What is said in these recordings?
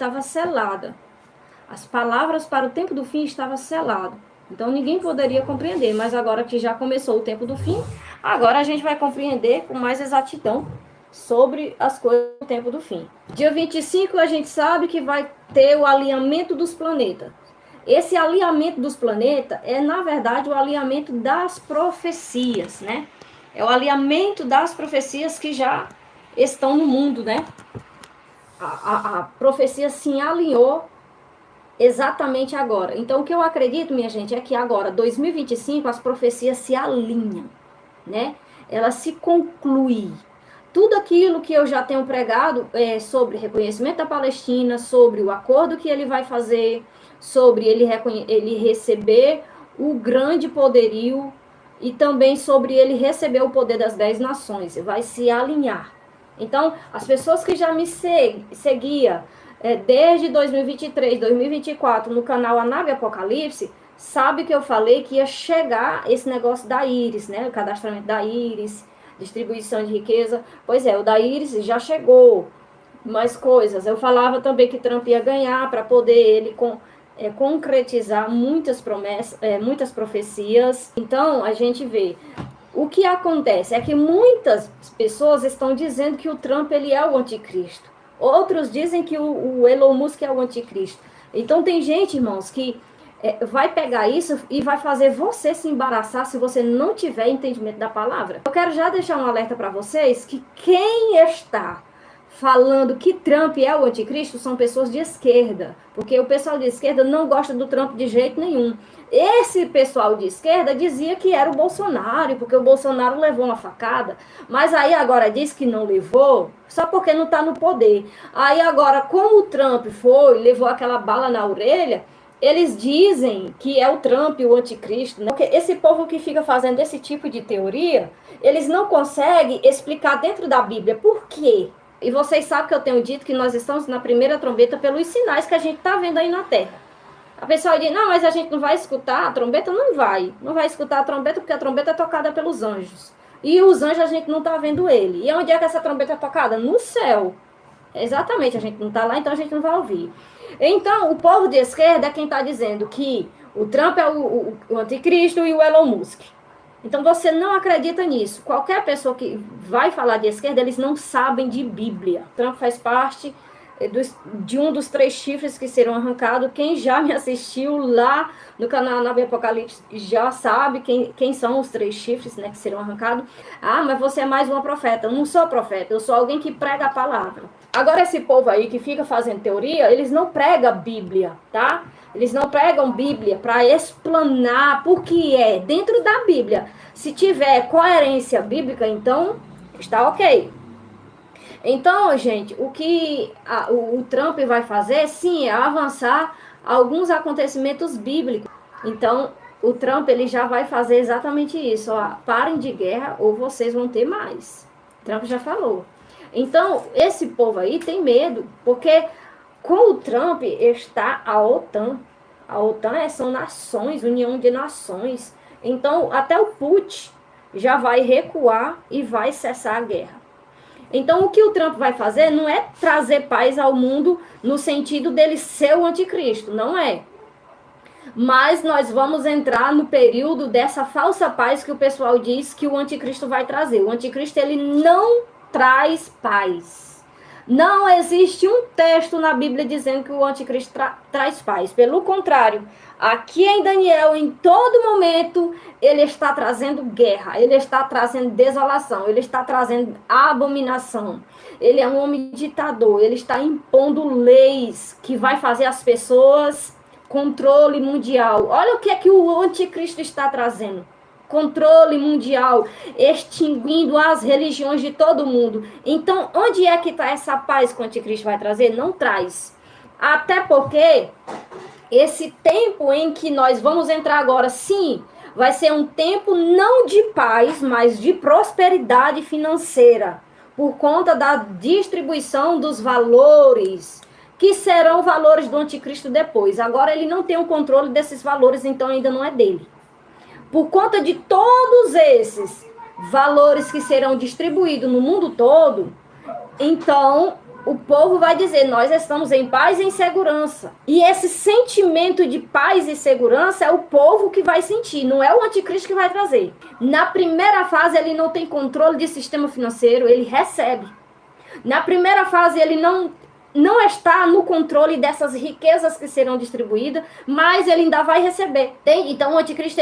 estava selada. As palavras para o tempo do fim estavam seladas. Então ninguém poderia compreender, mas agora que já começou o tempo do fim, agora a gente vai compreender com mais exatidão sobre as coisas do tempo do fim. Dia 25 a gente sabe que vai ter o alinhamento dos planetas. Esse alinhamento dos planetas é, na verdade, o alinhamento das profecias, né? É o alinhamento das profecias que já estão no mundo, né? A profecia se alinhou exatamente agora. Então, o que eu acredito, minha gente, é que agora, 2025, as profecias se alinham, né? Elas se concluem. Tudo aquilo que eu já tenho pregado sobre reconhecimento da Palestina, sobre o acordo que ele vai fazer, sobre ele receber o grande poderio e também sobre ele receber o poder das 10 nações. Vai se alinhar. Então, as pessoas que já me seguiam desde 2023, 2024, no canal Anábia Apocalipse, sabe que eu falei que ia chegar esse negócio da Íris, né? O cadastramento da Íris, distribuição de riqueza. Pois é, o da Íris já chegou. Mais coisas. Eu falava também que Trump ia ganhar para poder ele concretizar muitas promessas, muitas profecias. Então, a gente vê. O que acontece é que muitas pessoas estão dizendo que o Trump ele é o anticristo. Outros dizem que o Elon Musk é o anticristo. Então tem gente, irmãos, que vai pegar isso e vai fazer você se embaraçar se você não tiver entendimento da palavra. Eu quero já deixar um alerta para vocês que quem está falando que Trump é o anticristo são pessoas de esquerda, porque o pessoal de esquerda não gosta do Trump de jeito nenhum. Esse pessoal de esquerda dizia que era o Bolsonaro, porque o Bolsonaro levou uma facada, mas aí agora diz que não levou, só porque não está no poder. Aí agora, como o Trump levou aquela bala na orelha, eles dizem que é o Trump o anticristo, né? Porque esse povo que fica fazendo esse tipo de teoria, eles não conseguem explicar dentro da Bíblia por quê. E vocês sabem que eu tenho dito que nós estamos na primeira trombeta pelos sinais que a gente está vendo aí na Terra. A pessoa diz, não, mas a gente não vai escutar a trombeta? Não vai. Não vai escutar a trombeta porque a trombeta é tocada pelos anjos. E os anjos a gente não está vendo ele. E onde é que essa trombeta é tocada? No céu. Exatamente, a gente não está lá, então a gente não vai ouvir. Então, o povo de esquerda é quem está dizendo que o Trump é o anticristo e o Elon Musk. Então, você não acredita nisso. Qualquer pessoa que vai falar de esquerda, eles não sabem de Bíblia. Trump faz parte de um dos 3 chifres que serão arrancados. Quem já me assistiu lá no canal Anábia Apocalipse já sabe quem são os 3 chifres, né, que serão arrancados. Ah, mas você é mais uma profeta. Eu não sou profeta, eu sou alguém que prega a palavra. Agora, esse povo aí que fica fazendo teoria, eles não pregam Bíblia, tá? Eles não pregam Bíblia para explanar por que é dentro da Bíblia. Se tiver coerência bíblica, então está ok. Então, gente, o que o Trump vai fazer, sim, é avançar alguns acontecimentos bíblicos. Então, o Trump ele já vai fazer exatamente isso. Ó, parem de guerra ou vocês vão ter mais. Trump já falou. Então, esse povo aí tem medo, porque com o Trump está a OTAN. A OTAN são nações, união de nações. Então, até o Putin já vai recuar e vai cessar a guerra. Então, o que o Trump vai fazer não é trazer paz ao mundo no sentido dele ser o anticristo, não é. Mas nós vamos entrar no período dessa falsa paz que o pessoal diz que o anticristo vai trazer. O anticristo, ele não traz paz. Não existe um texto na Bíblia dizendo que o anticristo traz paz. Pelo contrário, aqui em Daniel, em todo momento, ele está trazendo guerra, ele está trazendo desolação, ele está trazendo abominação. Ele é um homem ditador, ele está impondo leis que vai fazer as pessoas controle mundial. Olha o que é que o anticristo está trazendo. Controle mundial, extinguindo as religiões de todo mundo. Então, onde é que está essa paz que o anticristo vai trazer? Não traz. Até porque esse tempo em que nós vamos entrar agora, sim, vai ser um tempo não de paz, mas de prosperidade financeira, por conta da distribuição dos valores, que serão valores do anticristo depois. Agora ele não tem o controle desses valores, então ainda não é dele. Por conta de todos esses valores que serão distribuídos no mundo todo, então o povo vai dizer, nós estamos em paz e em segurança. E esse sentimento de paz e segurança é o povo que vai sentir, não é o anticristo que vai trazer. Na primeira fase, ele não tem controle de sistema financeiro, ele recebe. Na primeira fase, ele não está no controle dessas riquezas que serão distribuídas, mas ele ainda vai receber. Então, o anticristo,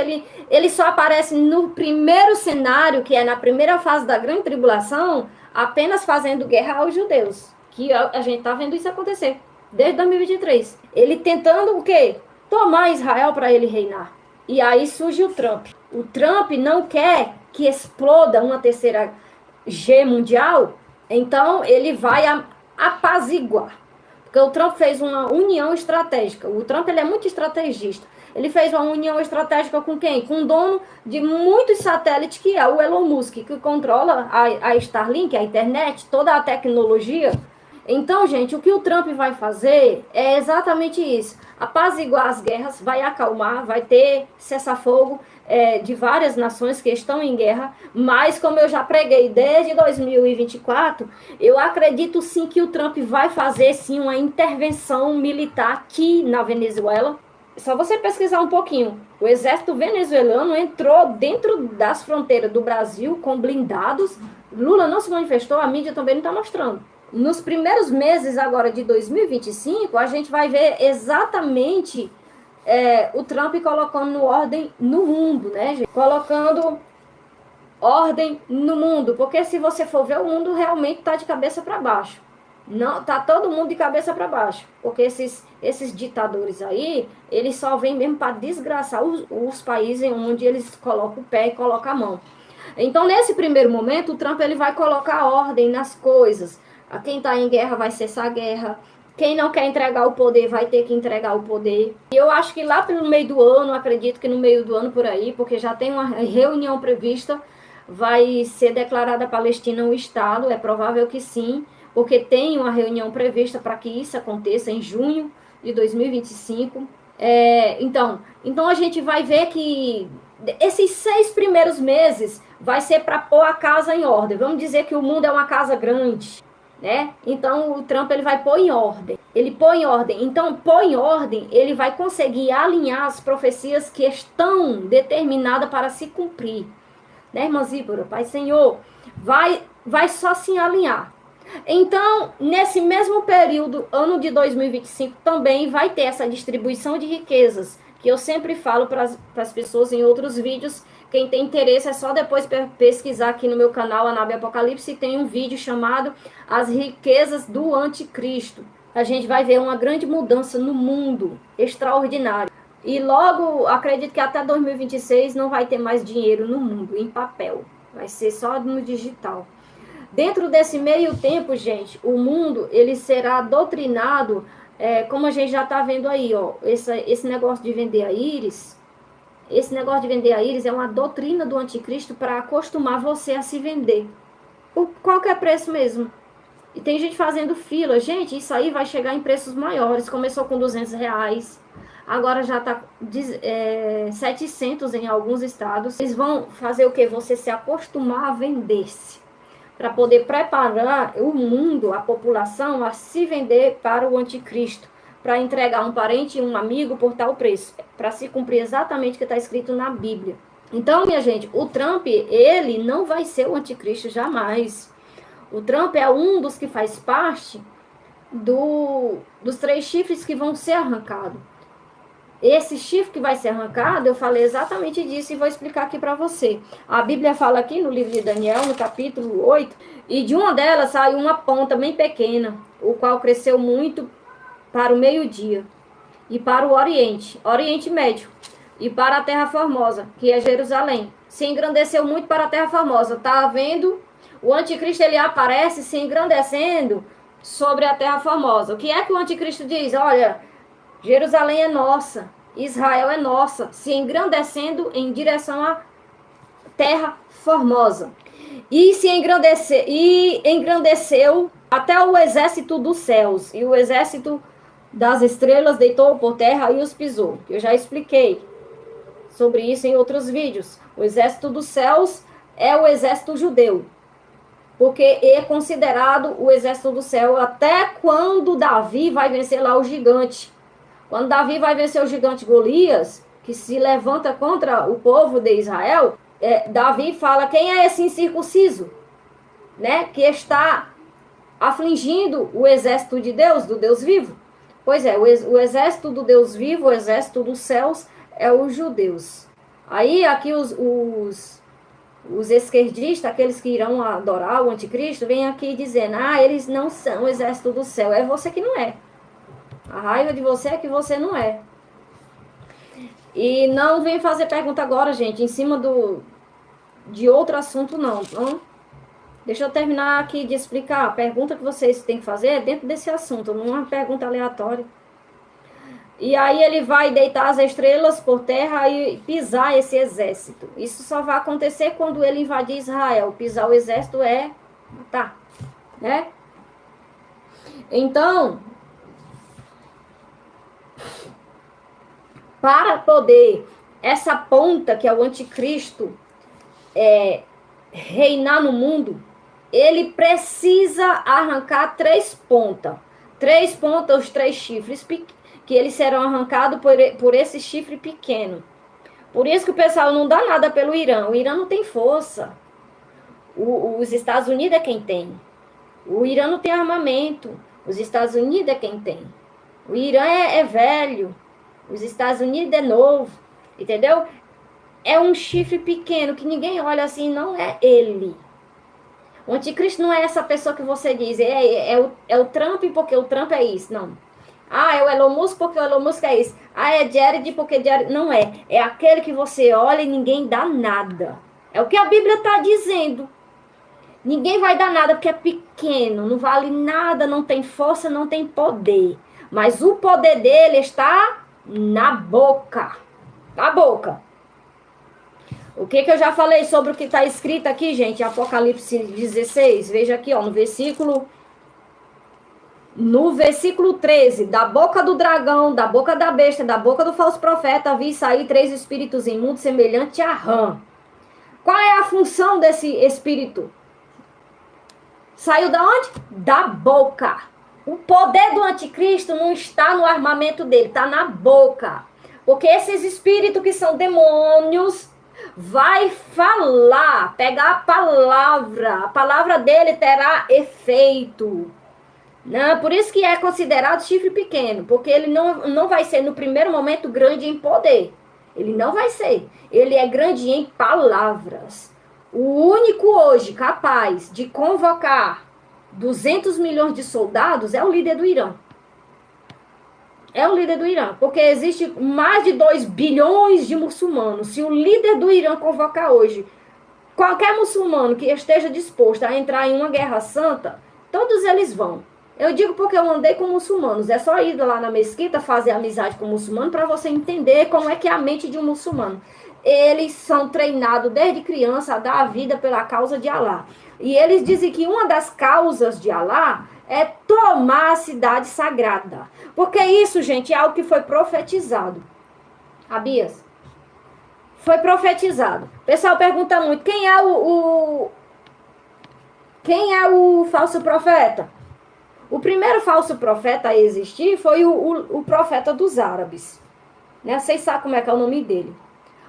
ele só aparece no primeiro cenário, que é na primeira fase da grande tribulação, apenas fazendo guerra aos judeus. Que a gente está vendo isso acontecer desde 2023. Ele tentando o quê? Tomar Israel para ele reinar. E aí surge o Trump. O Trump não quer que exploda uma terceira G mundial, então ele vai apaziguar. Porque o Trump fez uma união estratégica. O Trump ele é muito estrategista. Ele fez uma união estratégica com quem? Com o dono de muitos satélites, que é o Elon Musk, que controla a Starlink, a internet, toda a tecnologia. Então, gente, o que o Trump vai fazer é exatamente isso. Apaziguar as guerras, vai acalmar, vai ter cessar-fogo de várias nações que estão em guerra. Mas, como eu já preguei desde 2024, eu acredito sim que o Trump vai fazer sim uma intervenção militar aqui na Venezuela. Só você pesquisar um pouquinho. O exército venezuelano entrou dentro das fronteiras do Brasil com blindados. Lula não se manifestou, a mídia também não está mostrando. Nos primeiros meses agora de 2025, a gente vai ver exatamente o Trump colocando ordem no mundo, né, gente? Colocando ordem no mundo, porque se você for ver, o mundo realmente está de cabeça para baixo. Não, tá todo mundo de cabeça para baixo, porque esses ditadores aí, eles só vêm mesmo para desgraçar os países onde eles colocam o pé e colocam a mão. Então, nesse primeiro momento, o Trump ele vai colocar ordem nas coisas. A quem está em guerra vai cessar a guerra. Quem não quer entregar o poder vai ter que entregar o poder. E eu acho que lá pelo meio do ano, acredito que no meio do ano por aí, porque já tem uma reunião prevista, vai ser declarada a Palestina um Estado, é provável que sim, porque tem uma reunião prevista para que isso aconteça em junho de 2025. Então a gente vai ver que esses 6 primeiros meses vai ser para pôr a casa em ordem. Vamos dizer que o mundo é uma casa grande, né? Então o Trump ele vai pôr em ordem. Ele põe em ordem. Então, pôr em ordem, ele vai conseguir alinhar as profecias que estão determinadas para se cumprir. Né, irmã Zíbora? Pai Senhor, vai só se alinhar. Então, nesse mesmo período, ano de 2025, também vai ter essa distribuição de riquezas, que eu sempre falo para as pessoas em outros vídeos. Quem tem interesse é só depois pesquisar aqui no meu canal, Anábia Apocalipse, tem um vídeo chamado As Riquezas do Anticristo. A gente vai ver uma grande mudança no mundo, extraordinária. E logo, acredito que até 2026 não vai ter mais dinheiro no mundo, em papel. Vai ser só no digital. Dentro desse meio tempo, gente, o mundo ele será doutrinado, como a gente já está vendo aí, ó, esse negócio de vender a íris. Esse negócio de vender a íris é uma doutrina do anticristo para acostumar você a se vender. Por qualquer preço mesmo. E tem gente fazendo fila. Gente, isso aí vai chegar em preços maiores. Começou com R$200. Agora já está 700 em alguns estados. Eles vão fazer o quê? Você se acostumar a vender-se. Para poder preparar o mundo, a população, a se vender para o anticristo. Para entregar um parente e um amigo por tal preço. Para se cumprir exatamente o que está escrito na Bíblia. Então, minha gente, o Trump, ele não vai ser o anticristo jamais. O Trump é um dos que faz parte dos 3 chifres que vão ser arrancados. Esse chifre que vai ser arrancado, eu falei exatamente disso e vou explicar aqui para você. A Bíblia fala aqui no livro de Daniel, no capítulo 8, e de uma delas saiu uma ponta bem pequena, o qual cresceu muito para o meio-dia, e para o Oriente Médio, e para a Terra Formosa, que é Jerusalém. Se engrandeceu muito para a Terra Formosa. Tá vendo? O anticristo ele aparece se engrandecendo sobre a Terra Formosa. O que é que o anticristo diz? Olha, Jerusalém é nossa, Israel é nossa, se engrandecendo em direção à Terra Formosa. E engrandeceu até o exército dos céus, e o exército das estrelas deitou por terra e os pisou. Eu já expliquei sobre isso em outros vídeos. O exército dos céus é o exército judeu. porque é considerado o exército do céu até quando Davi vai vencer lá o gigante. Quando Davi vai vencer o gigante Golias, que se levanta contra o povo de Israel, Davi fala: quem é esse incircunciso, né, que está afligindo o exército de Deus, do Deus vivo? Pois é, o exército do Deus vivo, o exército dos céus, é os judeus. Aí aqui os esquerdistas, aqueles que irão adorar o anticristo, vêm aqui dizendo: eles não são o exército do céu. É você que não é. A raiva de você é que você não é. E não vem fazer pergunta agora, gente, em cima de outro assunto, não. Então, deixa eu terminar aqui de explicar. A pergunta que vocês têm que fazer é dentro desse assunto, não é uma pergunta aleatória. E aí ele vai deitar as estrelas por terra e pisar esse exército. Isso só vai acontecer quando ele invadir Israel. Pisar o exército é matar, né? Então, para poder essa ponta, que é o anticristo, reinar no mundo, ele precisa arrancar 3 pontas. 3 pontas, os 3 chifres, que eles serão arrancados por esse chifre pequeno. Por isso que o pessoal não dá nada pelo Irã. O Irã não tem força. Os Estados Unidos é quem tem. O Irã não tem armamento. Os Estados Unidos é quem tem. O Irã é velho. Os Estados Unidos é novo. Entendeu? É um chifre pequeno que ninguém olha assim, não é ele. O anticristo não é essa pessoa que você diz, é o Trump porque o Trump é isso, não. É o Elon Musk porque o Elon Musk é isso. É Jared porque Jared... Não é. É aquele que você olha e ninguém dá nada. É o que a Bíblia está dizendo. Ninguém vai dar nada porque é pequeno, não vale nada, não tem força, não tem poder. Mas o poder dele está na boca. Na boca. O que eu já falei sobre o que está escrito aqui, gente? Apocalipse 16. Veja aqui, ó, no versículo 13. Da boca do dragão, da boca da besta, da boca do falso profeta, vi sair 3 espíritos imundos semelhante a rã. Qual é a função desse espírito? Saiu da onde? Da boca. O poder do anticristo não está no armamento dele, está na boca. Porque esses espíritos que são demônios vai falar, pegar a palavra dele terá efeito. Não, por isso que é considerado chifre pequeno, porque ele não vai ser no primeiro momento grande em poder. Ele não vai ser. Ele é grande em palavras. O único hoje capaz de convocar 200 milhões de soldados é o líder do Irã. É o líder do Irã, porque existe mais de 2 bilhões de muçulmanos. Se o líder do Irã convocar hoje qualquer muçulmano que esteja disposto a entrar em uma guerra santa, todos eles vão. Eu digo porque eu andei com muçulmanos. É só ir lá na mesquita, fazer amizade com muçulmano, para você entender como é que é a mente de um muçulmano. Eles são treinados desde criança a dar a vida pela causa de Alá. E eles dizem que uma das causas de Alá é tomar a cidade sagrada. Porque isso, gente, é algo que foi profetizado. Abias? Foi profetizado. O pessoal pergunta muito, quem é o falso profeta? O primeiro falso profeta a existir foi o profeta dos árabes. Né? Vocês sabem como é que é o nome dele.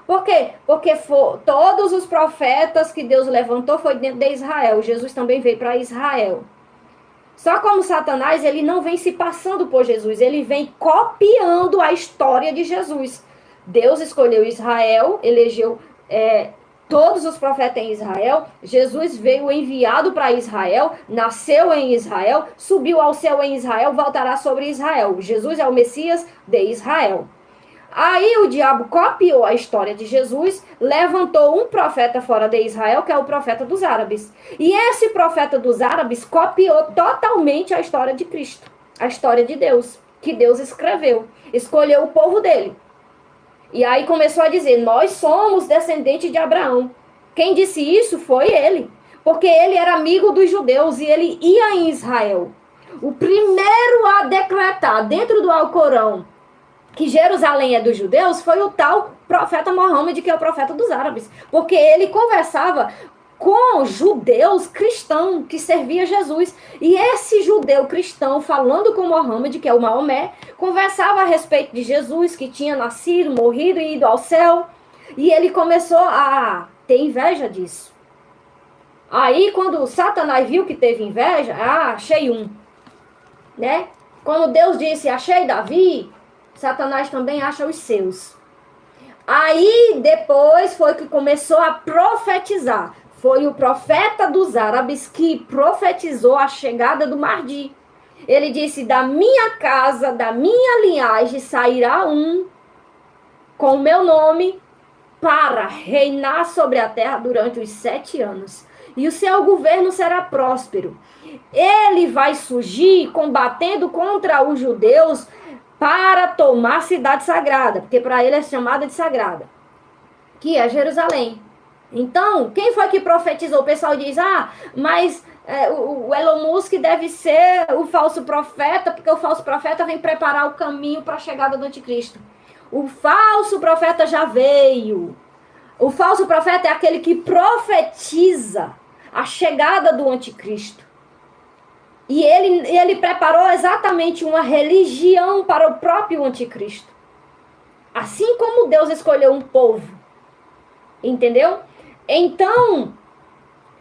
Por quê? Porque todos os profetas que Deus levantou foi dentro de Israel. Jesus também veio para Israel. Só como Satanás, ele não vem se passando por Jesus, ele vem copiando a história de Jesus. Deus escolheu Israel, elegeu todos os profetas em Israel. Jesus veio enviado para Israel, nasceu em Israel, subiu ao céu em Israel, voltará sobre Israel. Jesus é o Messias de Israel. Aí o diabo copiou a história de Jesus, levantou um profeta fora de Israel, que é o profeta dos árabes. E esse profeta dos árabes copiou totalmente a história de Cristo, a história de Deus, que Deus escreveu, escolheu o povo dele. E aí começou a dizer, nós somos descendentes de Abraão. Quem disse isso foi ele, porque ele era amigo dos judeus e ele ia em Israel. O primeiro a decretar dentro do Alcorão que Jerusalém é dos judeus, foi o tal profeta Mohammed, que é o profeta dos árabes. Porque ele conversava com judeus cristãos que serviam Jesus. E esse judeu cristão, falando com Mohammed, que é o Maomé, conversava a respeito de Jesus, que tinha nascido, morrido e ido ao céu. E ele começou a ter inveja disso. Aí, quando Satanás viu que teve inveja, achei um, né? Quando Deus disse, achei Davi, Satanás também acha os seus. Aí, depois, foi que começou a profetizar. Foi o profeta dos árabes que profetizou a chegada do Mahdi. Ele disse, da minha casa, da minha linhagem, sairá um com o meu nome para reinar sobre a terra durante os 7 anos. E o seu governo será próspero. Ele vai surgir combatendo contra os judeus para tomar a cidade sagrada, porque para ele é chamada de sagrada, que é Jerusalém. Então, quem foi que profetizou? O pessoal diz, mas o Elon Musk deve ser o falso profeta, porque o falso profeta vem preparar o caminho para a chegada do anticristo. O falso profeta já veio. O falso profeta é aquele que profetiza a chegada do anticristo. E ele preparou exatamente uma religião para o próprio anticristo. Assim como Deus escolheu um povo. Entendeu? Então,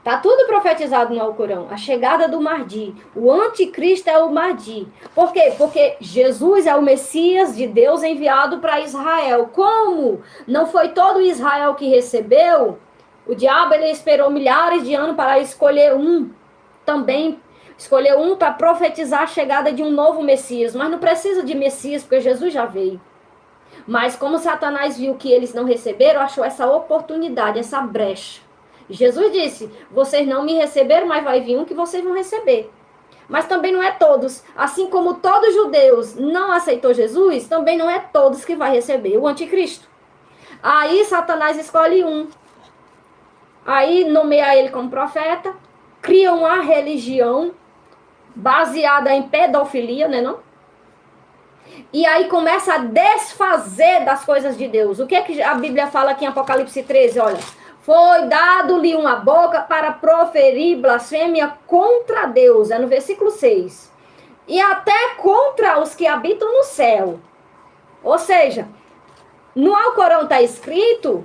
tá tudo profetizado no Alcorão. A chegada do Mahdi. O anticristo é o Mahdi. Por quê? Porque Jesus é o Messias de Deus enviado para Israel. Como não foi todo Israel que recebeu, o diabo ele esperou milhares de anos para escolher um. Também escolheu um para profetizar a chegada de um novo Messias. Mas não precisa de Messias, porque Jesus já veio. Mas como Satanás viu que eles não receberam, achou essa oportunidade, essa brecha. Jesus disse, vocês não me receberam, mas vai vir um que vocês vão receber. Mas também não é todos. Assim como todos os judeus não aceitou Jesus, também não é todos que vai receber o anticristo. Aí Satanás escolhe um. Aí nomeia ele como profeta, cria uma religião baseada em pedofilia, né não? E aí começa a desfazer das coisas de Deus. O que é que a Bíblia fala aqui em Apocalipse 13? Olha, foi dado-lhe uma boca para proferir blasfêmia contra Deus. É no versículo 6. E até contra os que habitam no céu. Ou seja, no Alcorão está escrito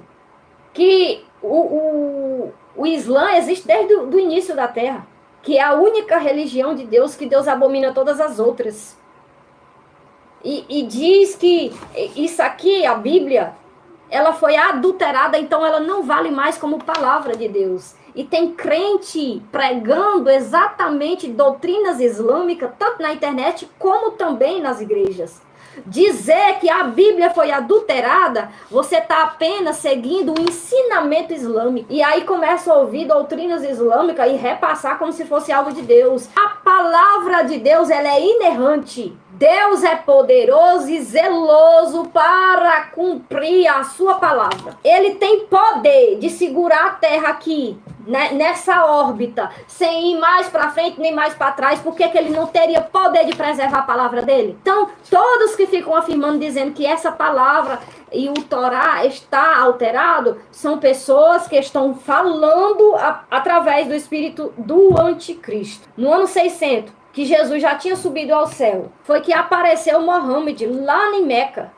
que o Islã existe desde o início da Terra. Que é a única religião de Deus, que Deus abomina todas as outras. E diz que isso aqui, a Bíblia, ela foi adulterada, então ela não vale mais como palavra de Deus. E tem crente pregando exatamente doutrinas islâmicas, tanto na internet como também nas igrejas. Dizer que a Bíblia foi adulterada, você está apenas seguindo o ensinamento islâmico. E aí começa a ouvir doutrinas islâmicas e repassar como se fosse algo de Deus. A palavra de Deus, ela é inerrante. Deus é poderoso e zeloso para cumprir a sua palavra. Ele tem poder de segurar a terra aqui, né, nessa órbita, sem ir mais para frente nem mais para trás. Por que ele não teria poder de preservar a palavra dele? Então, todos que ficam afirmando, dizendo que essa palavra e o Torá está alterado, são pessoas que estão falando através do espírito do anticristo. No ano 600, que Jesus já tinha subido ao céu, foi que apareceu Mohammed lá em Meca.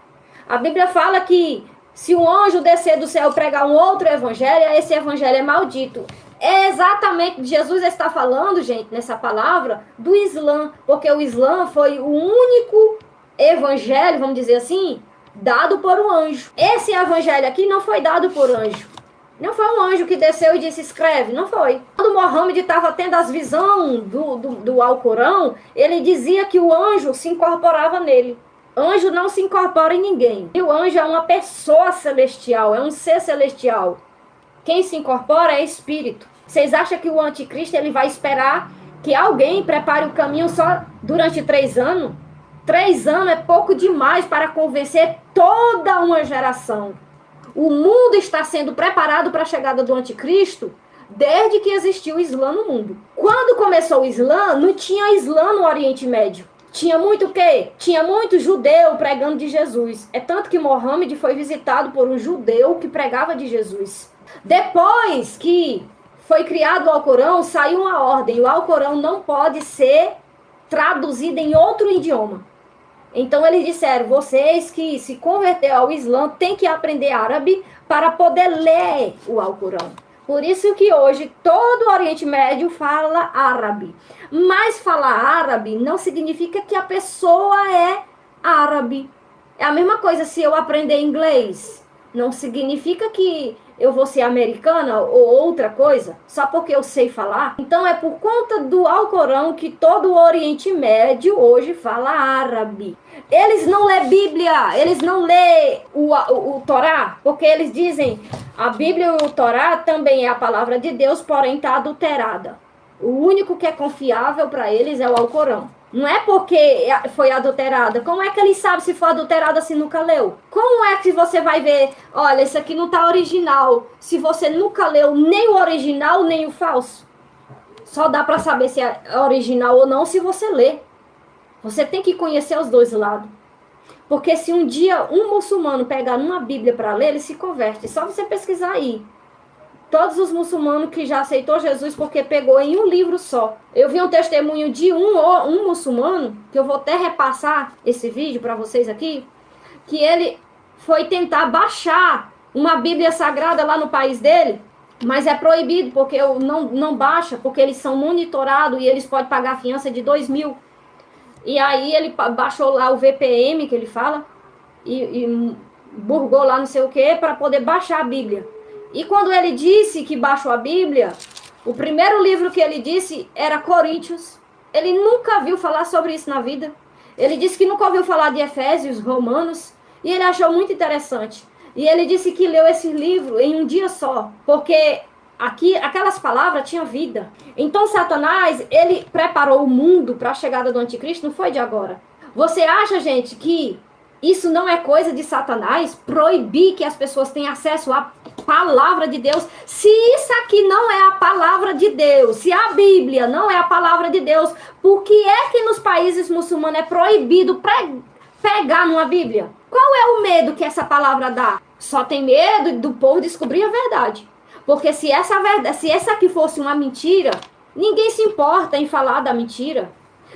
A Bíblia fala que se um anjo descer do céu e pregar um outro evangelho, esse evangelho é maldito. É exatamente, Jesus está falando, gente, nessa palavra, do Islã, porque o Islã foi o único evangelho, vamos dizer assim, dado por um anjo. Esse evangelho aqui não foi dado por anjo. Não foi um anjo que desceu e disse, escreve. Não foi. Quando Mohammed estava tendo as visões do Alcorão, ele dizia que o anjo se incorporava nele. Anjo não se incorpora em ninguém. E o anjo é uma pessoa celestial, é um ser celestial. Quem se incorpora é espírito. Vocês acham que o anticristo ele vai esperar que alguém prepare o caminho só durante 3 anos? 3 anos é pouco demais para convencer toda uma geração. O mundo está sendo preparado para a chegada do anticristo desde que existiu o Islã no mundo. Quando começou o Islã, não tinha Islã no Oriente Médio. Tinha muito o quê? Tinha muito judeu pregando de Jesus. É tanto que Mohammed foi visitado por um judeu que pregava de Jesus. Depois que foi criado o Alcorão, saiu uma ordem. O Alcorão não pode ser traduzido em outro idioma. Então eles disseram, vocês que se converteram ao Islã têm que aprender árabe para poder ler o Alcorão. Por isso que hoje todo o Oriente Médio fala árabe. Mas falar árabe não significa que a pessoa é árabe. É a mesma coisa se eu aprender inglês. Não significa que eu vou ser americana ou outra coisa, só porque eu sei falar. Então é por conta do Alcorão que todo o Oriente Médio hoje fala árabe. Eles não lê Bíblia, eles não lê o Torá, porque eles dizem a Bíblia e o Torá também é a palavra de Deus, porém está adulterada. O único que é confiável para eles é o Alcorão. Não é porque foi adulterada. Como é que ele sabe se foi adulterada se nunca leu? Como é que você vai ver, olha, isso aqui não está original, se você nunca leu nem o original nem o falso? Só dá para saber se é original ou não se você ler. Você tem que conhecer os dois lados. Porque se um dia um muçulmano pegar uma Bíblia para ler, ele se converte. Só você pesquisar aí. Todos os muçulmanos que já aceitou Jesus porque pegou em um livro só. Eu vi um testemunho de um muçulmano, que eu vou até repassar esse vídeo para vocês aqui, que ele foi tentar baixar uma Bíblia Sagrada lá no país dele, mas é proibido, porque não baixa, porque eles são monitorados e eles podem pagar a fiança de 2.000. E aí ele baixou lá o VPN, que ele fala, e burgou lá não sei o que, para poder baixar a Bíblia. E quando ele disse que baixou a Bíblia, o primeiro livro que ele disse era Coríntios. Ele nunca viu falar sobre isso na vida. Ele disse que nunca ouviu falar de Efésios, Romanos, e ele achou muito interessante. E ele disse que leu esse livro em um dia só, porque aquelas palavras tinham vida. Então Satanás, ele preparou o mundo para a chegada do anticristo, não foi de agora. Você acha, gente, que isso não é coisa de Satanás? Proibir que as pessoas tenham acesso à palavra de Deus. Se isso aqui não é a palavra de Deus, se a Bíblia não é a palavra de Deus, por que é que nos países muçulmanos é proibido pegar numa Bíblia? Qual é o medo que essa palavra dá? Só tem medo do povo descobrir a verdade. Porque se essa aqui fosse uma mentira, ninguém se importa em falar da mentira.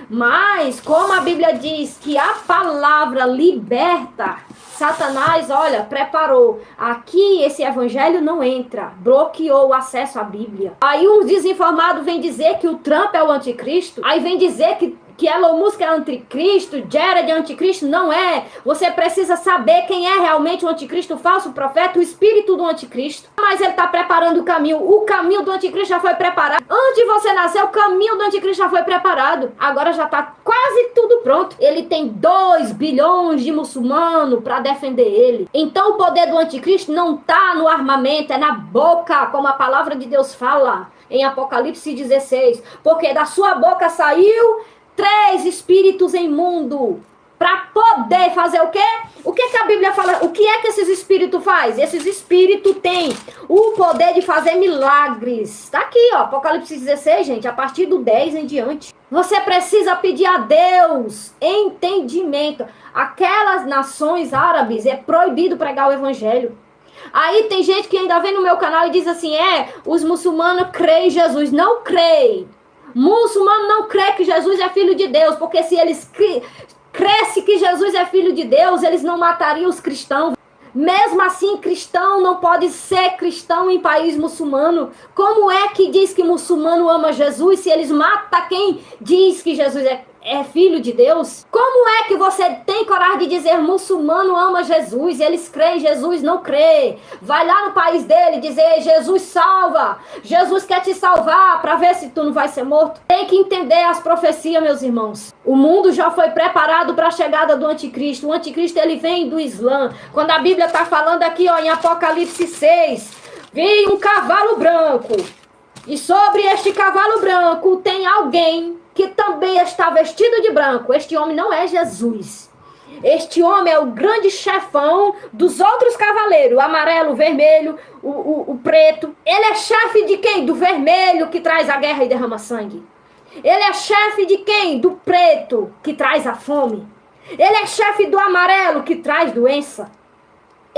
Mas, como a Bíblia diz que a palavra liberta, Satanás, olha, preparou. Aqui esse evangelho não entra. Bloqueou o acesso à Bíblia. Aí os desinformados vêm dizer que o Trump é o anticristo. Aí vem dizer que Elon Musk é anticristo, Jared é anticristo. Não é. Você precisa saber quem é realmente o anticristo, o falso profeta, o espírito do anticristo. Mas ele está preparando o caminho. O caminho do anticristo já foi preparado. Antes de você nascer, o caminho do anticristo já foi preparado. Agora já está quase tudo pronto. Ele tem 2 bilhões de muçulmanos para defender ele. Então o poder do anticristo não está no armamento, é na boca, como a palavra de Deus fala em Apocalipse 16. Porque da sua boca saiu 3 espíritos imundos para poder fazer o quê? O que a Bíblia fala? O que é que esses espíritos fazem? Esses espíritos têm o poder de fazer milagres. Está aqui, ó, Apocalipse 16, gente, a partir do 10 em diante. Você precisa pedir a Deus entendimento. Aquelas nações árabes é proibido pregar o evangelho. Aí tem gente que ainda vem no meu canal e diz assim, os muçulmanos creem em Jesus. Não creem. Muçulmano não crê que Jesus é filho de Deus, porque se eles crescem que Jesus é filho de Deus, eles não matariam os cristãos. Mesmo assim, cristão não pode ser cristão em país muçulmano. Como é que diz que muçulmano ama Jesus se eles matam quem diz que Jesus é filho de Deus? Como é que você tem coragem de dizer muçulmano ama Jesus e eles creem em Jesus, não crê? Vai lá no país dele dizer Jesus salva, Jesus quer te salvar para ver se tu não vai ser morto. Tem que entender as profecias, meus irmãos. O mundo já foi preparado para a chegada do anticristo. O anticristo ele vem do Islã. Quando a Bíblia está falando aqui, ó, em Apocalipse 6, veio um cavalo branco e sobre este cavalo branco tem alguém que também está vestido de branco. Este homem não é Jesus. Este homem é o grande chefão dos outros cavaleiros, o amarelo, o vermelho, o preto. Ele é chefe de quem? Do vermelho, que traz a guerra e derrama sangue. Ele é chefe de quem? Do preto, que traz a fome. Ele é chefe do amarelo, que traz doença.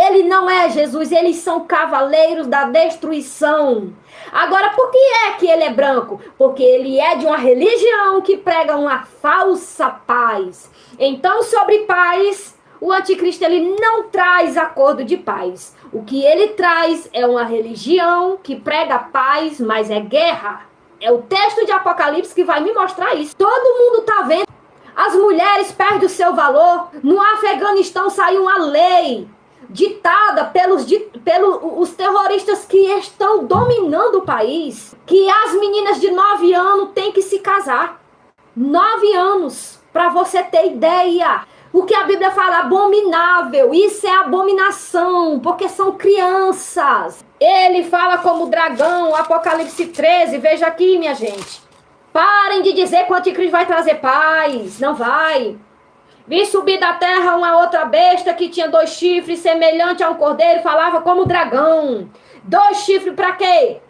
Ele não é Jesus, eles são cavaleiros da destruição. Agora, por que é que ele é branco? Porque ele é de uma religião que prega uma falsa paz. Então, sobre paz, o anticristo ele não traz acordo de paz. O que ele traz é uma religião que prega paz, mas é guerra. É o texto de Apocalipse que vai me mostrar isso. Todo mundo tá vendo. As mulheres perdem o seu valor. No Afeganistão saiu uma lei ditada pelos terroristas que estão dominando o país, que as meninas de 9 anos têm que se casar. 9 anos, para você ter ideia. O que a Bíblia fala, abominável, isso é abominação, porque são crianças. Ele fala como dragão, Apocalipse 13, veja aqui, minha gente. Parem de dizer que o anticristo vai trazer paz, não vai. Vi subir da terra uma outra besta que tinha 2 chifres, semelhante a um cordeiro, falava como dragão. 2 chifres para quê?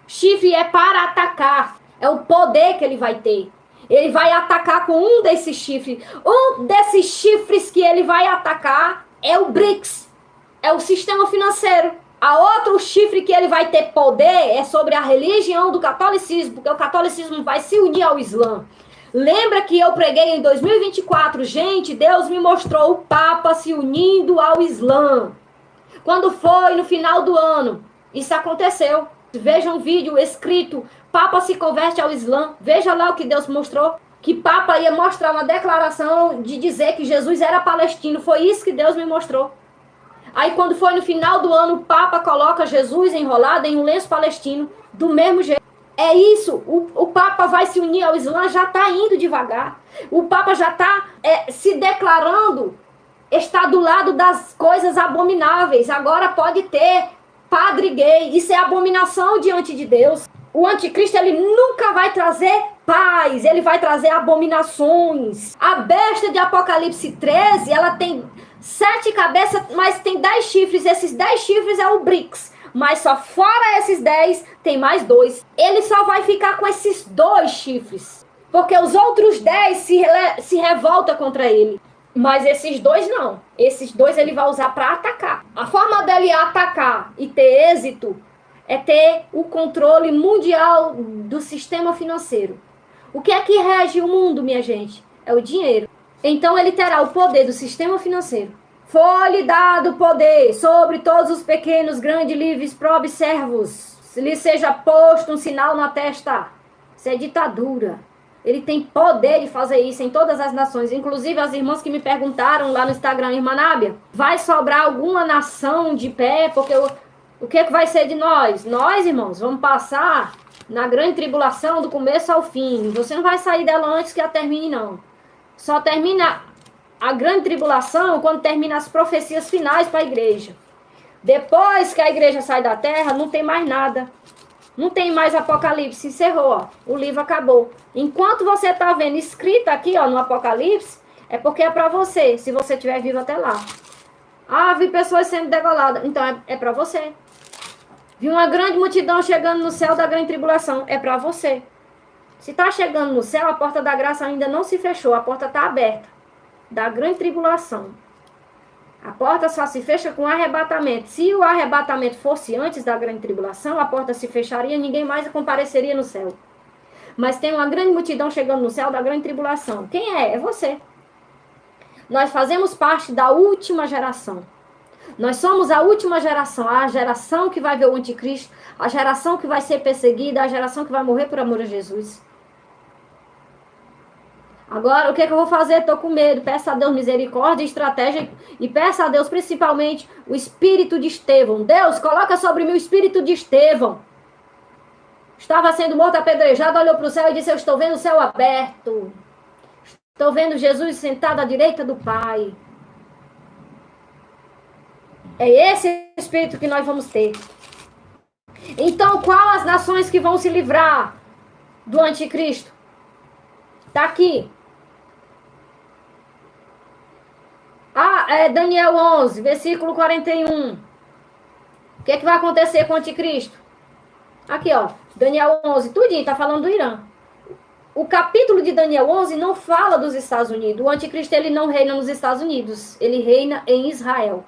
Chifre é para atacar, é o poder que ele vai ter. Ele vai atacar com um desses chifres. Um desses chifres que ele vai atacar é o BRICS, é o sistema financeiro. A outro chifre que ele vai ter poder é sobre a religião do catolicismo, porque o catolicismo vai se unir ao Islã. Lembra que eu preguei em 2024, gente, Deus me mostrou o Papa se unindo ao Islã. Quando foi no final do ano, isso aconteceu. Veja um vídeo escrito, Papa se converte ao Islã. Veja lá o que Deus mostrou. Que Papa ia mostrar uma declaração de dizer que Jesus era palestino. Foi isso que Deus me mostrou. Aí quando foi no final do ano, o Papa coloca Jesus enrolado em um lenço palestino, do mesmo jeito. É isso, o Papa vai se unir ao Islã, já está indo devagar. O Papa já está se declarando, está do lado das coisas abomináveis. Agora pode ter padre gay, isso é abominação diante de Deus. O anticristo, ele nunca vai trazer paz, ele vai trazer abominações. A besta de Apocalipse 13, ela tem 7 cabeças, mas tem 10 chifres. Esses 10 chifres é o BRICS. Mas só fora esses 10, tem mais 2. Ele só vai ficar com esses 2 chifres. Porque os outros 10 se revoltam contra ele. Mas esses 2 não. Esses 2 ele vai usar para atacar. A forma dele atacar e ter êxito é ter o controle mundial do sistema financeiro. O que é que rege o mundo, minha gente? É o dinheiro. Então ele terá o poder do sistema financeiro. Foi-lhe dado poder sobre todos os pequenos, grandes, livres, pobres servos. Se lhe seja posto um sinal na testa. Isso é ditadura. Ele tem poder de fazer isso em todas as nações. Inclusive as irmãs que me perguntaram lá no Instagram, irmã Nábia, vai sobrar alguma nação de pé? Porque o que vai ser de nós? Nós, irmãos, vamos passar na grande tribulação do começo ao fim. Você não vai sair dela antes que ela termine, não. Só termina a grande tribulação quando termina as profecias finais para a igreja. Depois que a igreja sai da terra, não tem mais nada. Não tem mais Apocalipse, encerrou, ó. O livro acabou. Enquanto você está vendo escrito aqui, ó, no Apocalipse, é porque é para você, se você estiver vivo até lá. Ah, vi pessoas sendo degoladas. Então é para você. Vi uma grande multidão chegando no céu da grande tribulação. É para você. Se está chegando no céu, a porta da graça ainda não se fechou. A porta está aberta. Da grande tribulação. A porta só se fecha com o arrebatamento. Se o arrebatamento fosse antes da grande tribulação, a porta se fecharia e ninguém mais compareceria no céu. Mas tem uma grande multidão chegando no céu da grande tribulação. Quem é? É você. Nós fazemos parte da última geração. Nós somos a última geração. A geração que vai ver o anticristo. A geração que vai ser perseguida. A geração que vai morrer por amor a Jesus. Agora, o que eu vou fazer? Estou com medo. Peço a Deus misericórdia e estratégia. E peço a Deus, principalmente, o espírito de Estevão. Deus, coloca sobre mim o espírito de Estevão. Estava sendo morto, apedrejado, olhou para o céu e disse, eu estou vendo o céu aberto. Estou vendo Jesus sentado à direita do Pai. É esse espírito que nós vamos ter. Então, qual as nações que vão se livrar do anticristo? Está aqui. Daniel 11, versículo 41. O que vai acontecer com o anticristo? Aqui, ó. Daniel 11, tudinho, tá falando do Irã. O capítulo de Daniel 11 não fala dos Estados Unidos. O anticristo, ele não reina nos Estados Unidos. Ele reina em Israel.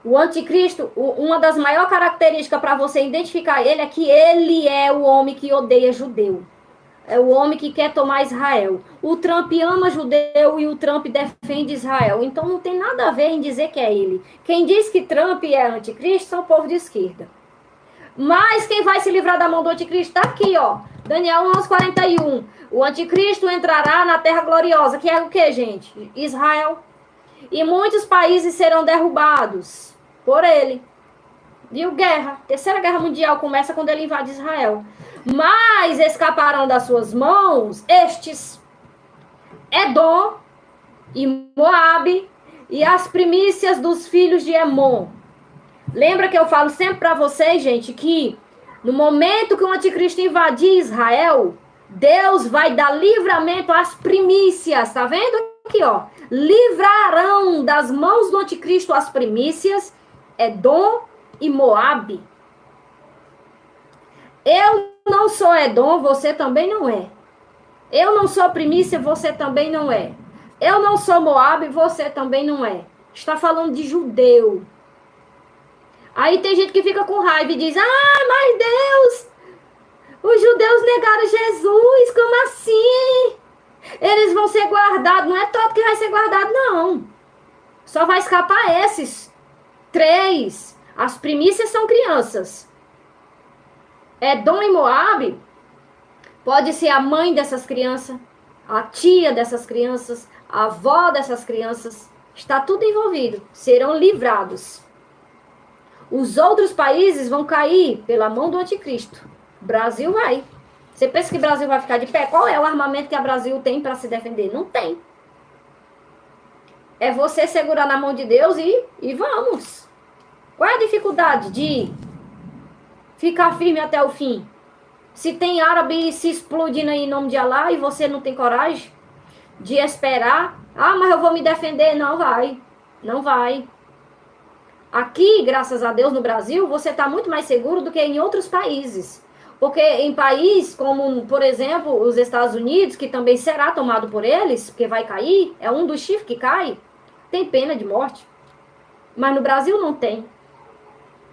O anticristo, uma das maiores características para você identificar ele é que ele é o homem que odeia judeu. É o homem que quer tomar Israel. O Trump ama judeu e o Trump defende Israel. Então não tem nada a ver em dizer que é ele. Quem diz que Trump é anticristo são o povo de esquerda. Mas quem vai se livrar da mão do anticristo está aqui, ó. Daniel 11:41. O anticristo entrará na terra gloriosa, que é o que, gente? Israel. E muitos países serão derrubados por ele. Viu? Guerra. Terceira Guerra Mundial começa quando ele invade Israel. Mas escaparão das suas mãos estes: Edom e Moabe e as primícias dos filhos de Emon. Lembra que eu falo sempre para vocês, gente, que no momento que o anticristo invadir Israel, Deus vai dar livramento às primícias. Tá vendo aqui, ó? Livrarão das mãos do anticristo as primícias, Edom e Moabe. Eu não sou Edom, você também não é. Eu não sou primícia, você também não é. Eu não sou Moabe, você também não é. Está falando de judeu. Aí tem gente que fica com raiva e diz: ah, mas Deus, os judeus negaram Jesus, como assim? Eles vão ser guardados. Não é todo que vai ser guardado, não. Só vai escapar esses 3. As primícias são crianças. Edom e Moabe pode ser a mãe dessas crianças, a tia dessas crianças, a avó dessas crianças. Está tudo envolvido. Serão livrados. Os outros países vão cair pela mão do anticristo. O Brasil vai. Você pensa que o Brasil vai ficar de pé? Qual é o armamento que o Brasil tem para se defender? Não tem. É você segurar na mão de Deus e vamos. Qual é a dificuldade de ficar firme até o fim? Se tem árabe se explodindo aí em nome de Alá e você não tem coragem de esperar, ah, mas eu vou me defender. Não vai. Não vai. Aqui, graças a Deus, no Brasil, você está muito mais seguro do que em outros países. Porque em países como, por exemplo, os Estados Unidos, que também será tomado por eles, porque vai cair, é um dos chifres que cai, tem pena de morte. Mas no Brasil não tem.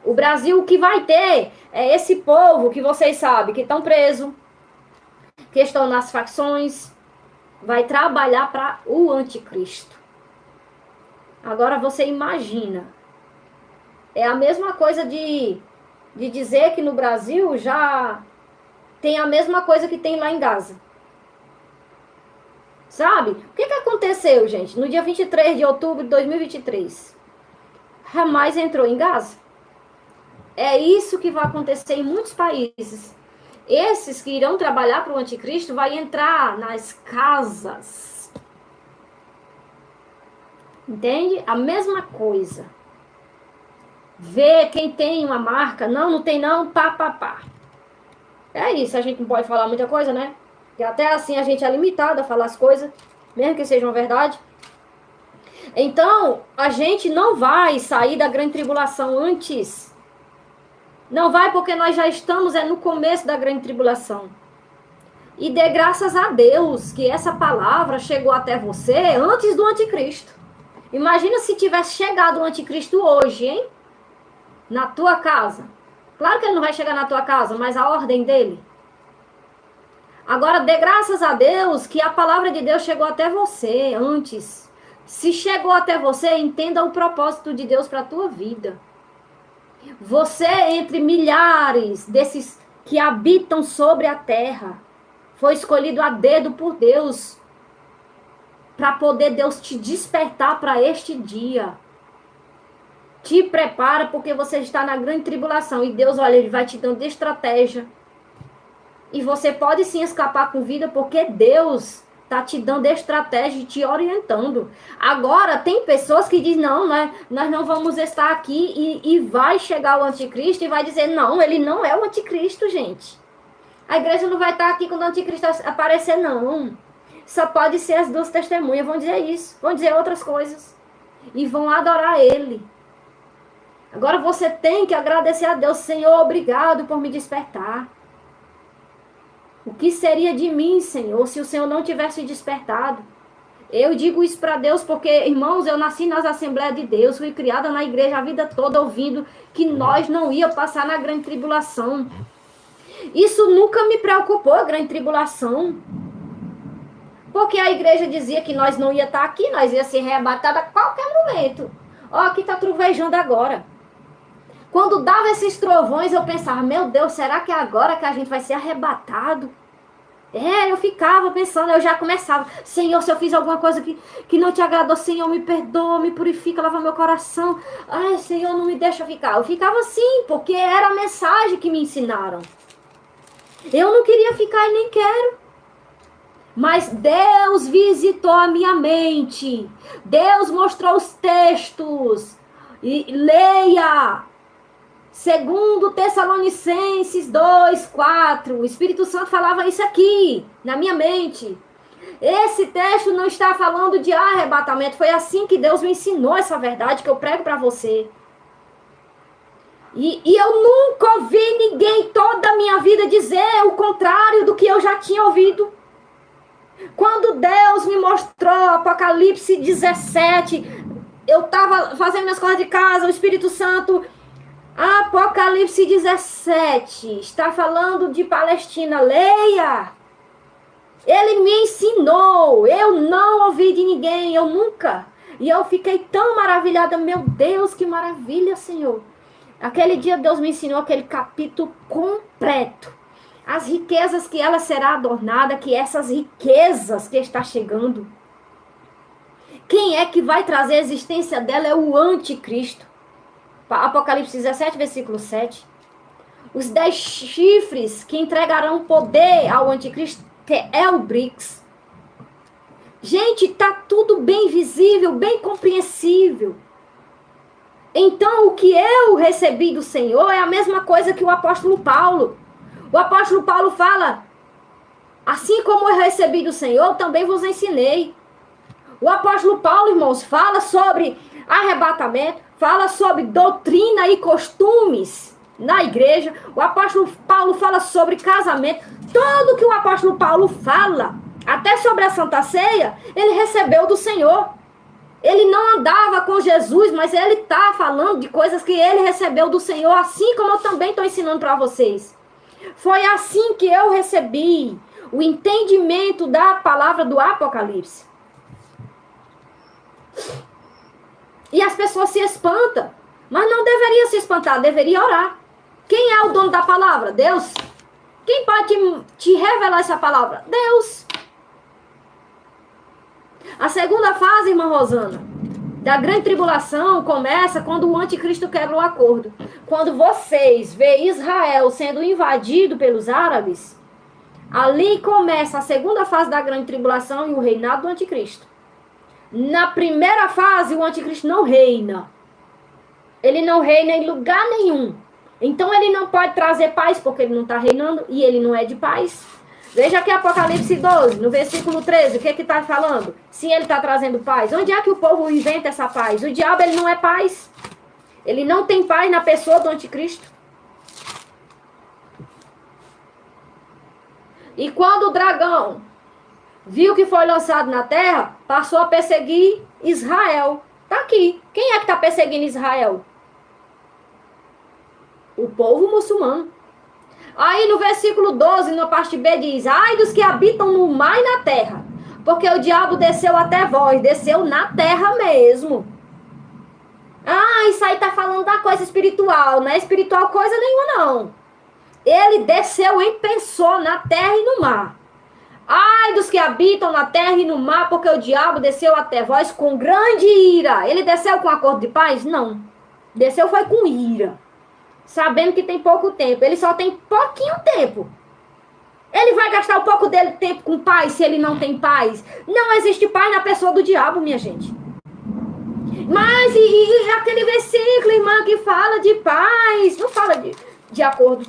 O Brasil, o que vai ter é esse povo que vocês sabem, que estão presos, que estão nas facções, vai trabalhar para o anticristo. Agora você imagina. É a mesma coisa de dizer que no Brasil já tem a mesma coisa que tem lá em Gaza. Sabe? O que aconteceu, gente? No dia 23 de outubro de 2023, Hamas entrou em Gaza. É isso que vai acontecer em muitos países. Esses que irão trabalhar para o anticristo vai entrar nas casas. Entende? A mesma coisa. Ver quem tem uma marca. Não, não tem não, pá. É isso, a gente não pode falar muita coisa, né? E até assim a gente é limitado a falar as coisas, mesmo que sejam verdade. Então, a gente não vai sair da grande tribulação antes. Não vai porque nós já estamos no começo da grande tribulação. E dê graças a Deus que essa palavra chegou até você antes do anticristo. Imagina se tivesse chegado o anticristo hoje, hein? Na tua casa. Claro que ele não vai chegar na tua casa, mas a ordem dele. Agora, dê graças a Deus que a palavra de Deus chegou até você antes. Se chegou até você, entenda o propósito de Deus para a tua vida. Você, entre milhares desses que habitam sobre a terra, foi escolhido a dedo por Deus para poder Deus te despertar para este dia. Te prepara porque você está na grande tribulação. E Deus, olha, Ele vai te dando estratégia. E você pode sim escapar com vida porque Deus está te dando estratégia e te orientando. Agora, tem pessoas que dizem, não, nós não vamos estar aqui e vai chegar o anticristo e vai dizer, não, ele não é o anticristo, gente. A igreja não vai estar aqui quando o anticristo aparecer, não. Só pode ser as 2 testemunhas, vão dizer isso, vão dizer outras coisas. E vão adorar ele. Agora você tem que agradecer a Deus, Senhor, obrigado por me despertar. O que seria de mim, Senhor, se o Senhor não tivesse despertado? Eu digo isso para Deus porque, irmãos, eu nasci nas Assembleias de Deus, fui criada na igreja a vida toda ouvindo que nós não ia passar na grande tribulação. Isso nunca me preocupou, a grande tribulação. Porque a igreja dizia que nós não ia estar aqui, nós ia ser arrebatados a qualquer momento. Ó, aqui está trovejando agora. Quando dava esses trovões, eu pensava, meu Deus, será que é agora que a gente vai ser arrebatado? Eu ficava pensando, eu já começava, Senhor, se eu fiz alguma coisa que não te agradou, Senhor, me perdoa, me purifica, lava meu coração. Ai, Senhor, não me deixa ficar. Eu ficava assim, porque era a mensagem que me ensinaram. Eu não queria ficar e nem quero. Mas Deus visitou a minha mente. Deus mostrou os textos. E leia. Segundo Tessalonicenses 2:4. O Espírito Santo falava isso aqui, na minha mente. Esse texto não está falando de arrebatamento. Foi assim que Deus me ensinou essa verdade que eu prego para você. E eu nunca ouvi ninguém toda a minha vida dizer o contrário do que eu já tinha ouvido. Quando Deus me mostrou Apocalipse 17, eu estava fazendo minhas coisas de casa, o Espírito Santo... Apocalipse 17, está falando de Palestina, leia. Ele me ensinou, eu não ouvi de ninguém, eu nunca. E eu fiquei tão maravilhada, meu Deus, que maravilha, Senhor. Aquele dia Deus me ensinou aquele capítulo completo. As riquezas que ela será adornada, que essas riquezas que está chegando. Quem é que vai trazer a existência dela é o anticristo. Apocalipse 17, versículo 7. Os 10 chifres que entregarão poder ao anticristo é o BRICS. Gente, tá tudo bem visível, bem compreensível. Então, o que eu recebi do Senhor é a mesma coisa que o apóstolo Paulo. O apóstolo Paulo fala, assim como eu recebi do Senhor, também vos ensinei. O apóstolo Paulo, irmãos, fala sobre arrebatamento, fala sobre doutrina e costumes na igreja. O apóstolo Paulo fala sobre casamento. Tudo que o apóstolo Paulo fala, até sobre a Santa Ceia, ele recebeu do Senhor. Ele não andava com Jesus, mas ele está falando de coisas que ele recebeu do Senhor, assim como eu também estou ensinando para vocês. Foi assim que eu recebi o entendimento da palavra do Apocalipse. E as pessoas se espantam. Mas não deveria se espantar, deveria orar. Quem é o dono da palavra? Deus. Quem pode te revelar essa palavra? Deus. A segunda fase, irmã Rosana, da grande tribulação começa quando o anticristo quebra o acordo. Quando vocês veem Israel sendo invadido pelos árabes, ali começa a segunda fase da grande tribulação e o reinado do anticristo. Na primeira fase, o anticristo não reina. Ele não reina em lugar nenhum. Então, ele não pode trazer paz, porque ele não está reinando e ele não é de paz. Veja aqui Apocalipse 12, no versículo 13, o que está falando? Sim, ele está trazendo paz. Onde é que o povo inventa essa paz? O diabo, ele não é paz. Ele não tem paz na pessoa do anticristo. E quando o dragão viu que foi lançado na terra, passou a perseguir Israel. Está aqui. Quem é que está perseguindo Israel? O povo muçulmano. Aí no versículo 12, na parte B, diz: ai dos que habitam no mar e na terra, porque o diabo desceu até vós, desceu na terra mesmo. Ah, isso aí tá falando da coisa espiritual. Não é espiritual coisa nenhuma, não. Ele desceu em pessoa na terra e no mar. Ai dos que habitam na terra e no mar, porque o diabo desceu até vós com grande ira. Ele desceu com acordo de paz? Não. Desceu foi com ira. Sabendo que tem pouco tempo. Ele só tem pouquinho tempo. Ele vai gastar um pouco dele tempo com paz se ele não tem paz? Não existe paz na pessoa do diabo, minha gente. Mas e aquele versículo, irmã, que fala de paz? Não fala de acordo.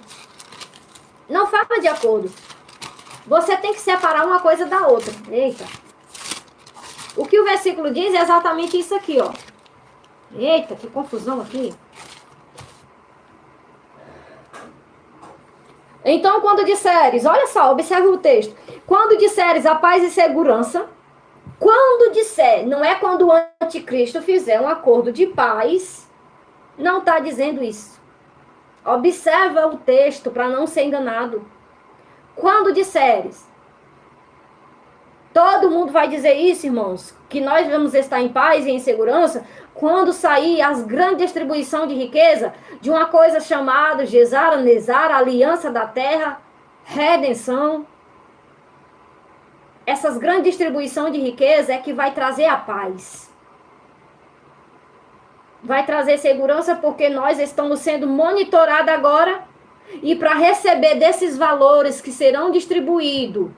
Não fala de acordo. Você tem que separar uma coisa da outra. Eita. O que o versículo diz é exatamente isso aqui, ó. Eita, que confusão aqui. Então, quando disseres, olha só, observe o texto. Quando disseres a paz e segurança, quando disser, não é quando o anticristo fizer um acordo de paz, não está dizendo isso. Observa o texto para não ser enganado. Quando disseres, todo mundo vai dizer isso, irmãos, que nós vamos estar em paz e em segurança quando sair as grandes distribuição de riqueza de uma coisa chamada Gesara, Nezara, aliança da terra, redenção. Essas grandes distribuição de riqueza é que vai trazer a paz. Vai trazer segurança porque nós estamos sendo monitorados agora e para receber desses valores que serão distribuídos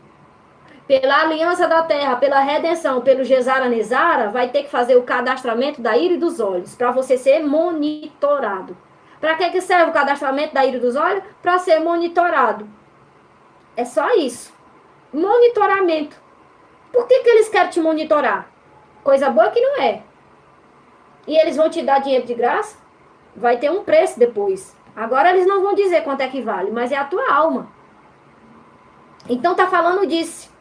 pela aliança da terra, pela redenção, pelo Gesara Nezara, vai ter que fazer o cadastramento da íris dos olhos, para você ser monitorado. Para que serve o cadastramento da íris dos olhos? Para ser monitorado. É só isso. Monitoramento. Por que eles querem te monitorar? Coisa boa que não é. E eles vão te dar dinheiro de graça? Vai ter um preço depois. Agora eles não vão dizer quanto é que vale, mas é a tua alma. Então tá falando disso.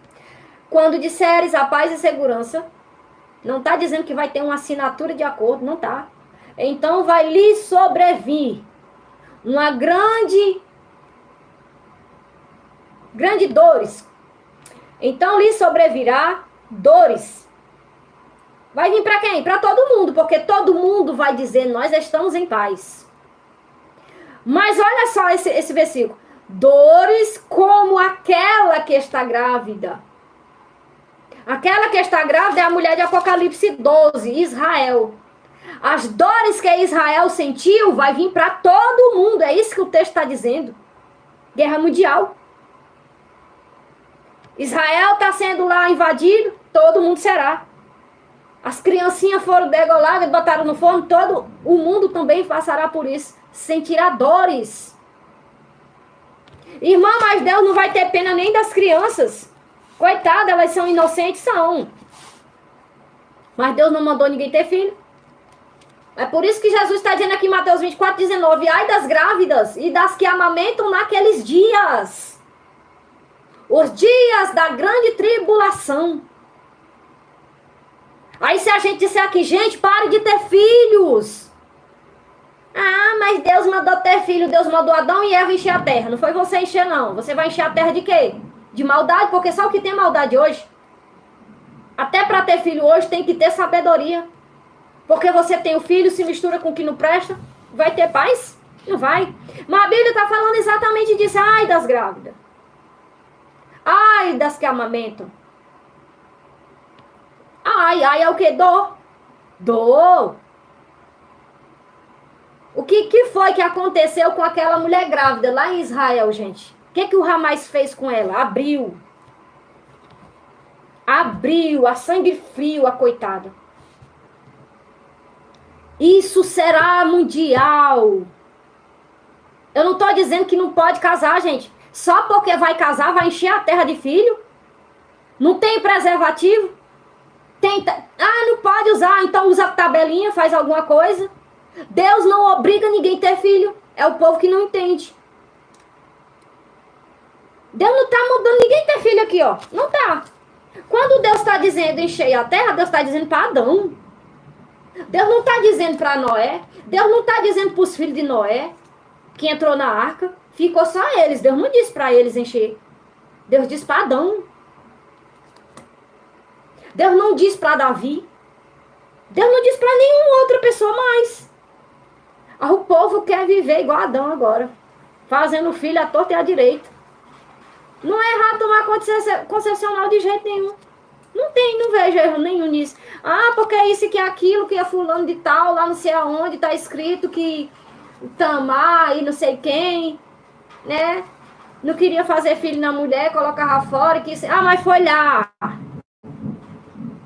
Quando disseres a paz e segurança, não está dizendo que vai ter uma assinatura de acordo, não está. Então vai lhe sobrevir uma grande dores. Então lhe sobrevirá dores. Vai vir para quem? Para todo mundo, porque todo mundo vai dizer, nós estamos em paz. Mas olha só esse versículo. Dores como aquela que está grávida. Aquela que está grávida é a mulher de Apocalipse 12, Israel. As dores que Israel sentiu vai vir para todo mundo. É isso que o texto está dizendo. Guerra mundial. Israel está sendo lá invadido, todo mundo será. As criancinhas foram degoladas, botaram no forno, todo o mundo também passará por isso. Sentirá dores. Irmã, mas Deus não vai ter pena nem das crianças. Coitada, elas são inocentes, são. Mas Deus não mandou ninguém ter filho. É por isso que Jesus está dizendo aqui em Mateus 24:19, ai das grávidas e das que amamentam naqueles dias. Os dias da grande tribulação. Aí se a gente disser aqui, gente, pare de ter filhos. Ah, mas Deus mandou ter filho, Deus mandou Adão e Eva encher a terra. Não foi você encher, não. Você vai encher a terra de quê? De maldade, porque sabe o que tem maldade hoje? Até para ter filho hoje tem que ter sabedoria. Porque você tem o filho, se mistura com o que não presta, vai ter paz? Não vai. Mas a Bíblia está falando exatamente disso. Ai das grávidas. Ai das que amamentam. Ai é o que? Dor. O que foi que aconteceu com aquela mulher grávida lá em Israel, gente? O que o Hamas fez com ela? Abriu, a sangue frio, a coitada. Isso será mundial. Eu não estou dizendo que não pode casar, gente. Só porque vai casar, vai encher a terra de filho? Não tem preservativo? Não pode usar, então usa tabelinha, faz alguma coisa. Deus não obriga ninguém a ter filho. É o povo que não entende. Deus não está mandando ninguém ter filho aqui, ó. Não está. Quando Deus está dizendo encher a terra, Deus está dizendo para Adão. Deus não está dizendo para Noé. Deus não está dizendo para os filhos de Noé, que entrou na arca. Ficou só eles. Deus não disse para eles encher. Deus disse para Adão. Deus não disse para Davi. Deus não disse para nenhuma outra pessoa mais. O povo quer viver igual Adão agora. Fazendo filho à torta e à direita. Não é errado tomar concessional de jeito nenhum. Não vejo erro nenhum nisso. Porque é isso que é aquilo, que é fulano de tal, lá não sei aonde, está escrito que Tamar e não sei quem, né? Não queria fazer filho na mulher, colocava fora. Mas foi lá.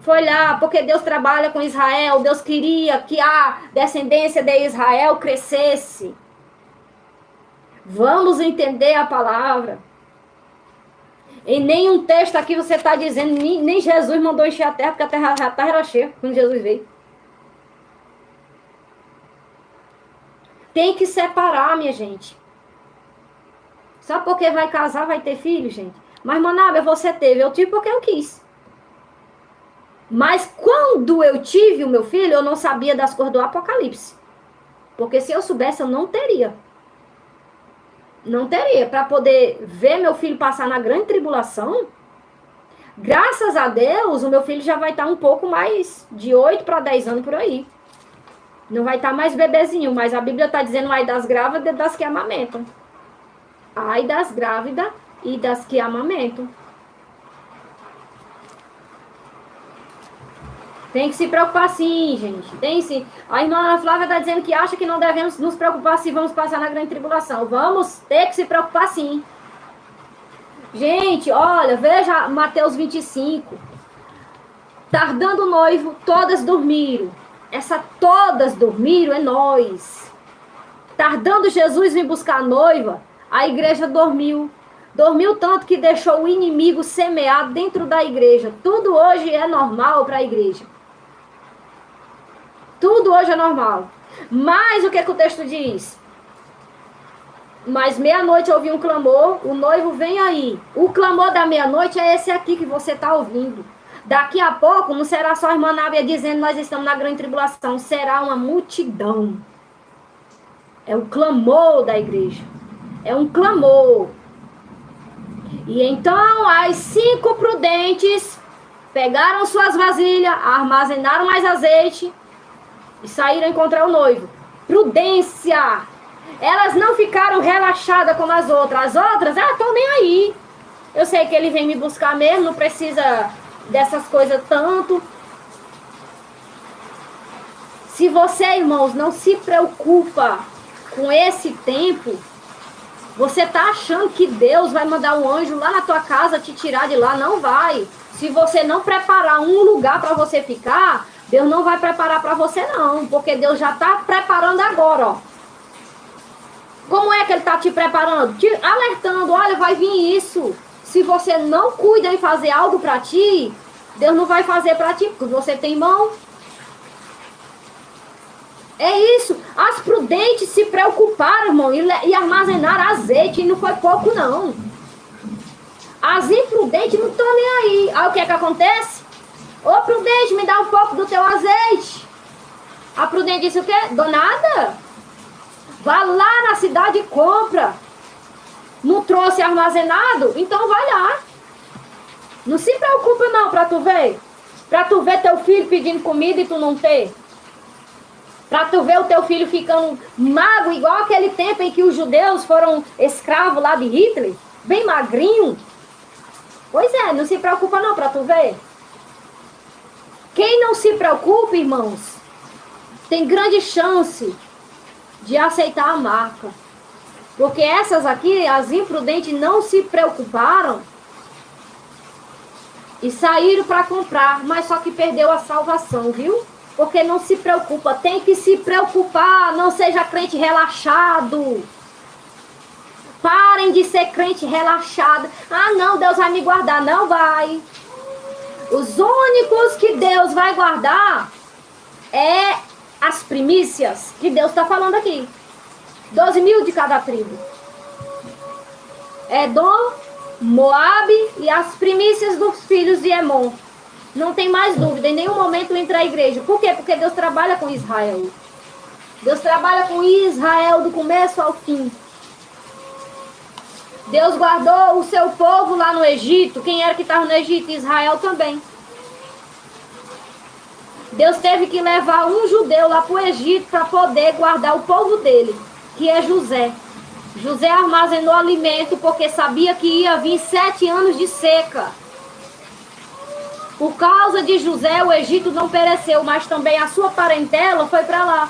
Foi lá, porque Deus trabalha com Israel. Deus queria que a descendência de Israel crescesse. Vamos entender a palavra. Em nenhum texto aqui você está dizendo, nem Jesus mandou encher a terra, porque a terra era cheia quando Jesus veio. Tem que separar, minha gente. Só porque vai casar, vai ter filho, gente. Mas, Manábia, você teve. Eu tive porque eu quis. Mas quando eu tive o meu filho, eu não sabia das cores do Apocalipse. Porque se eu soubesse, eu não teria. Não teria. Para poder ver meu filho passar na grande tribulação, graças a Deus, o meu filho já vai estar um pouco mais de 8 para 10 anos por aí. Não vai estar mais bebezinho, mas a Bíblia está dizendo ai das grávidas e das que amamentam. Ai das grávidas e das que amamentam. Tem que se preocupar sim, gente. Tem sim. A irmã Flávia está dizendo que acha que não devemos nos preocupar se vamos passar na grande tribulação. Vamos ter que se preocupar sim. Gente, olha, veja Mateus 25. Tardando o noivo, todas dormiram. Essa todas dormiram é nós. Tardando Jesus vir buscar a noiva, a igreja dormiu. Dormiu tanto que deixou o inimigo semeado dentro da igreja. Tudo hoje é normal para a igreja. Tudo hoje é normal. Mas o que o texto diz? Mas meia-noite eu ouvi um clamor, o noivo vem aí. O clamor da meia-noite é esse aqui que você está ouvindo. Daqui a pouco não será só a irmã Nábia dizendo nós estamos na grande tribulação. Será uma multidão. É o clamor da igreja. É um clamor. E então as 5 prudentes pegaram suas vasilhas, armazenaram mais azeite e saíram encontrar o noivo. Prudência! Elas não ficaram relaxadas como as outras. As outras, tô nem aí. Eu sei que ele vem me buscar mesmo, não precisa dessas coisas tanto. Se você, irmãos, não se preocupa com esse tempo, você tá achando que Deus vai mandar um anjo lá na tua casa te tirar de lá? Não vai. Se você não preparar um lugar para você ficar, Deus não vai preparar para você não, porque Deus já tá preparando agora, ó. Como é que ele tá te preparando? Te alertando, olha, vai vir isso. Se você não cuida em fazer algo para ti, Deus não vai fazer para ti, porque você tem mão. É isso. As prudentes se preocuparam, irmão, e armazenaram azeite, e não foi pouco, não. As imprudentes não estão nem aí. Aí o que é que acontece? Ô, prudente, me dá um pouco do teu azeite. A prudente disse o quê? Dou nada. Vá lá na cidade e compra. Não trouxe armazenado? Então vai lá. Não se preocupa não pra tu ver. Pra tu ver teu filho pedindo comida e tu não ter. Pra tu ver o teu filho ficando magro, igual aquele tempo em que os judeus foram escravos lá de Hitler. Bem magrinho. Pois é, não se preocupa não pra tu ver. Quem não se preocupa, irmãos, tem grande chance de aceitar a marca. Porque essas aqui, as imprudentes, não se preocuparam e saíram para comprar, mas só que perdeu a salvação, viu? Porque não se preocupa, tem que se preocupar, não seja crente relaxado. Parem de ser crente relaxado. Ah, não, Deus vai me guardar. Não vai. Os únicos que Deus vai guardar é as primícias que Deus está falando aqui. 12 mil de cada tribo. Edom, Moabe e as primícias dos filhos de Emon. Não tem mais dúvida, em nenhum momento entra a igreja. Por quê? Porque Deus trabalha com Israel. Deus trabalha com Israel do começo ao fim. Deus guardou o seu povo lá no Egito. Quem era que estava no Egito? Israel também. Deus teve que levar um judeu lá para o Egito para poder guardar o povo dele, que é José. José armazenou alimento porque sabia que ia vir 7 anos de seca. Por causa de José, o Egito não pereceu, mas também a sua parentela foi para lá.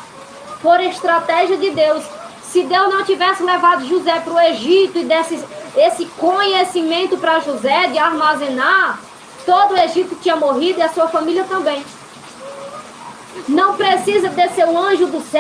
Por estratégia de Deus. Se Deus não tivesse levado José para o Egito e desse esse conhecimento para José de armazenar, todo o Egito tinha morrido e a sua família também. Não precisa descer um anjo do céu